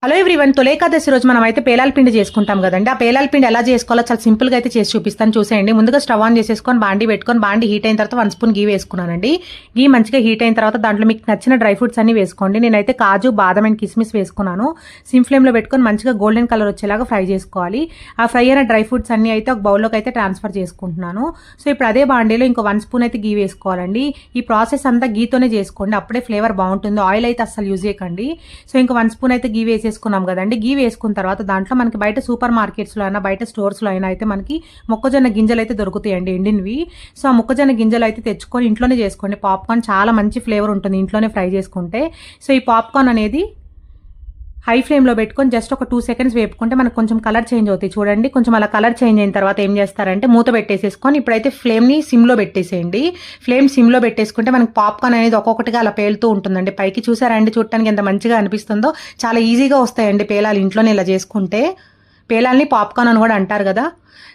Hello everyone, తొలి ఏకాదశి రోజు మనం అయితే పేలాల పిండి చేసుకుంటాం కదండి. ఆ పేలాల పిండి ఎలా చేసుకోవాలో చాలా సింపుల్ గా అయితే చేసి చూపిస్తాను, చూసేయండి. ముందుగా స్టవ్ ఆన్ చేసేసుకొని బాండి పెట్టుకొని బాండి హీట్ అయిన తర్వాత 1 స్పూన్ గీ వేసుకున్నానండి. గీ మంచిగా హీట్ అయిన తర్వాత దాంట్లో మీకు నచ్చిన డ్రై ఫ్రూట్స్ అన్ని వేసుకోండి. నేనైతే కాజు, బాదం అండ్ కిస్మిస్ వేసుకున్నాను. సిమ్ ఫ్లేమ్ లో పెట్టుకొని మంచిగా గోల్డెన్ కలర్ వచ్చేలాగా ఫ్రై చేసుకోవాలి. ఆ ఫ్రై అయిన డ్రై ఫ్రూట్స్ అన్ని అయితే ఒక బౌల్లోకి అయితే ట్రాన్స్ఫర్ చేసుకుంటున్నాను. సో ఇప్పుడు అదే బాండీలో ఇంకో 1 స్పూన్ అయితే గీ వేసుకోవాలండి. ఈ ప్రాసెస్ అంతా గీతోనే చేసుకోండి, అప్పుడే ఫ్లేవర్ బాగుంటుంది. ఆయిల్ అయితే అస్సలు యూజ్ చేయకండి. సో ఇంకా 1 స్పూన్ అయితే గీ వేసేసుకున్నాం కదండి. గీ వేసుకున్న తర్వాత దాంట్లో మనకి బయట సూపర్ మార్కెట్స్లో అయినా బయట స్టోర్స్లో అయినా అయితే మనకి మొక్కజొన్న గింజలు అయితే దొరుకుతాయండి, ఎండినవి. సో ఆ మొక్కజొన్న గింజలు అయితే తెచ్చుకొని ఇంట్లోనే చేసుకోండి. పాప్కార్న్ చాలా మంచి ఫ్లేవర్ ఉంటుంది ఇంట్లోనే ఫ్రై చేసుకుంటే. సో ఈ పాప్కార్న్ అనేది హై ఫ్లేమ్లో పెట్టుకొని జస్ట్ ఒక 2 సెకండ్స్ వేపుకుంటే మనకు కొంచెం కలర్ చేంజ్ అవుతాయి. చూడండి, కొంచెం అలా కలర్ చేంజ్ అయిన తర్వాత ఏం చేస్తారంటే మూత పెట్టేసేసుకొని ఇప్పుడైతే ఫ్లేమ్ని సిమ్లో పెట్టేసేయండి. ఫ్లేమ్ సిమ్లో పెట్టేసుకుంటే మనకి పాప్కార్న్ అనేది ఒక్కొక్కటిగా అలా పేలుతూ ఉంటుందండి పైకి. చూసారండి, చూడటానికి ఎంత మంచిగా అనిపిస్తుందో. చాలా ఈజీగా వస్తాయండి పేలాలు ఇంట్లోనే ఇలా చేసుకుంటే. పేలాల్ని పాప్కార్న్ అని కూడా అంటారు కదా.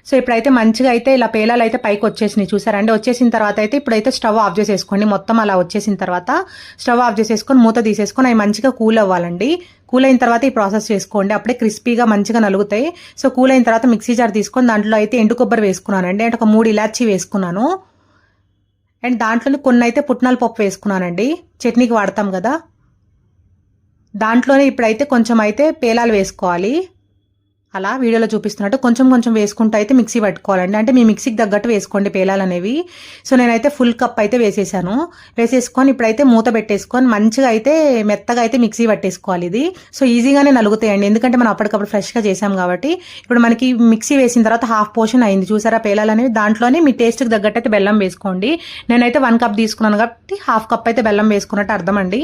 సో ఇప్పుడైతే మంచిగా అయితే ఇలా పేలాలు అయితే పైకి వచ్చేసినాయి, చూసారండి. వచ్చేసిన తర్వాత అయితే ఇప్పుడైతే స్టవ్ ఆఫ్ చేసేసుకోండి. మొత్తం అలా వచ్చేసిన తర్వాత స్టవ్ ఆఫ్ చేసేసుకొని మూత తీసేసుకొని అవి మంచిగా కూల్ అవ్వాలండి. కూల్ అయిన తర్వాత ఈ ప్రాసెస్ చేసుకోండి, అప్పుడే క్రిస్పీగా మంచిగా నలుగుతాయి. సో కూల్ అయిన తర్వాత మిక్సీ జార్ తీసుకొని దాంట్లో అయితే ఎండు కొబ్బరి వేసుకున్నానండి. అంటే ఒక 3 ఇలాచీ వేసుకున్నాను. అండ్ దాంట్లోనే కొన్ని అయితే పుట్నాల పప్పు వేసుకున్నానండి, చట్నీకి వాడతాం కదా. దాంట్లోనే ఇప్పుడైతే కొంచెం అయితే పేలాలు వేసుకోవాలి. అలా వీడియోలో చూపిస్తున్నట్టు కొంచెం కొంచెం వేసుకుంటూ అయితే మిక్సీ పట్టుకోవాలండి. అంటే మీ మిక్సీకి తగ్గట్టు వేసుకోండి పేలాలు అనేవి. సో నేనైతే ఫుల్ కప్ అయితే వేసేసాను. వేసేసుకొని ఇప్పుడైతే మూత పెట్టేసుకొని మంచిగా అయితే మెత్తగా అయితే మిక్సీ పట్టేసుకోవాలి. ఇది సో ఈజీగానే నలుగుతాయండి, ఎందుకంటే మనం అప్పటికప్పుడు ఫ్రెష్గా చేసాం కాబట్టి. ఇప్పుడు మనకి మిక్సీ వేసిన తర్వాత హాఫ్ పోర్షన్ అయింది, చూసారా పేలాలు అనేవి. దాంట్లోనే మీ టేస్ట్కి తగ్గట్టు అయితే బెల్లం వేసుకోండి. నేనైతే 1 కప్ తీసుకున్నాను కాబట్టి హాఫ్ కప్ అయితే బెల్లం వేసుకున్నట్టు అర్థం అండి.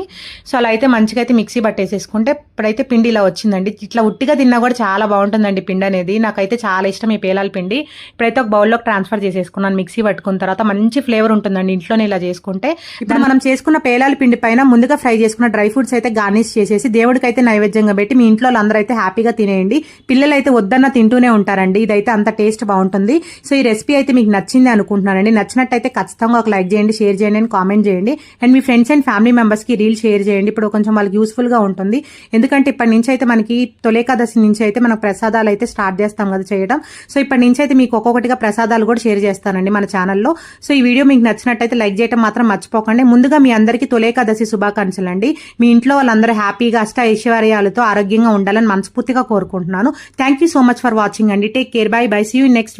సో అలా అయితే మంచిగా అయితే మిక్సీ పట్టేసేసుకుంటే ఇప్పుడైతే పిండి ఇలా వచ్చిందండి. ఇట్లా ఉట్టిగా తిన్నా కూడా చాలా బాగుంటుంది పిండి అనేది. నాకైతే చాలా ఇష్టం ఈ పేలాల పిండి. ఇప్పుడైతే ఒక బౌల్లోకి ట్రాన్స్ఫర్ చేసేసుకున్నాను. మిక్సీ పట్టుకున్న తర్వాత మంచి ఫ్లేవర్ ఉంటుందండి ఇంట్లోనే ఇలా చేసుకుంటే. ఇప్పుడు మనం చేసుకున్న పేలాల పిండి పైన ముందుగా ఫ్రై చేసుకున్న డ్రై ఫ్రూట్స్ అయితే గార్నిష్ చేసేసి దేవుడికి అయితే నైవేద్యంగా పెట్టి మీ ఇంట్లో అందరూ అయితే హ్యాపీగా తినేయండి. పిల్లలు అయితే వద్దన్న తింటూనే ఉంటారండి. ఇదైతే అంత టేస్ట్ బాగుంటుంది. సో ఈ రెసిపీ అయితే మీకు నచ్చింది అనుకుంటున్నానండి. నచ్చినట్టయితే ఖచ్చితంగా ఒక లైక్ చేయండి, షేర్ చేయండి అండ్ కామెంట్ చేయండి. And me friends and family members కి రీల్ షేర్ చేయండి. ఇప్పుడు కొంచెం వాళ్ళకి యూస్ఫుల్ గా ఉంటుంది. ఎందుకంటే ఇప్పటి నుంచి అయితే మనకి తొలేకాదశి నుంచి అయితే మనకు ప్రసాదాలు అయితే స్టార్ట్ చేస్తాం కదా చేయడం. సో ఇప్పటి నుంచి అయితే మీకు ఒక్కొక్కటిగా ప్రసాదాలు కూడా షేర్ చేస్తానండి మన ఛానల్లో. సో ఈ వీడియో మీకు నచ్చినట్టయితే లైక్ చేయడం మాత్రం మర్చిపోకండి. ముందుగా మీ అందరికీ తొలేకాదశి శుభాకాంక్షలు అండి. మీ ఇంట్లో వాళ్ళందరూ హ్యాపీగా అష్ట ఐశ్వర్యాలతో ఆరోగ్యంగా ఉండాలని మనస్ఫూర్తిగా కోరుకుంటున్నాను. Thank you so much for watching అండి. Take care, bye bye, see you next video.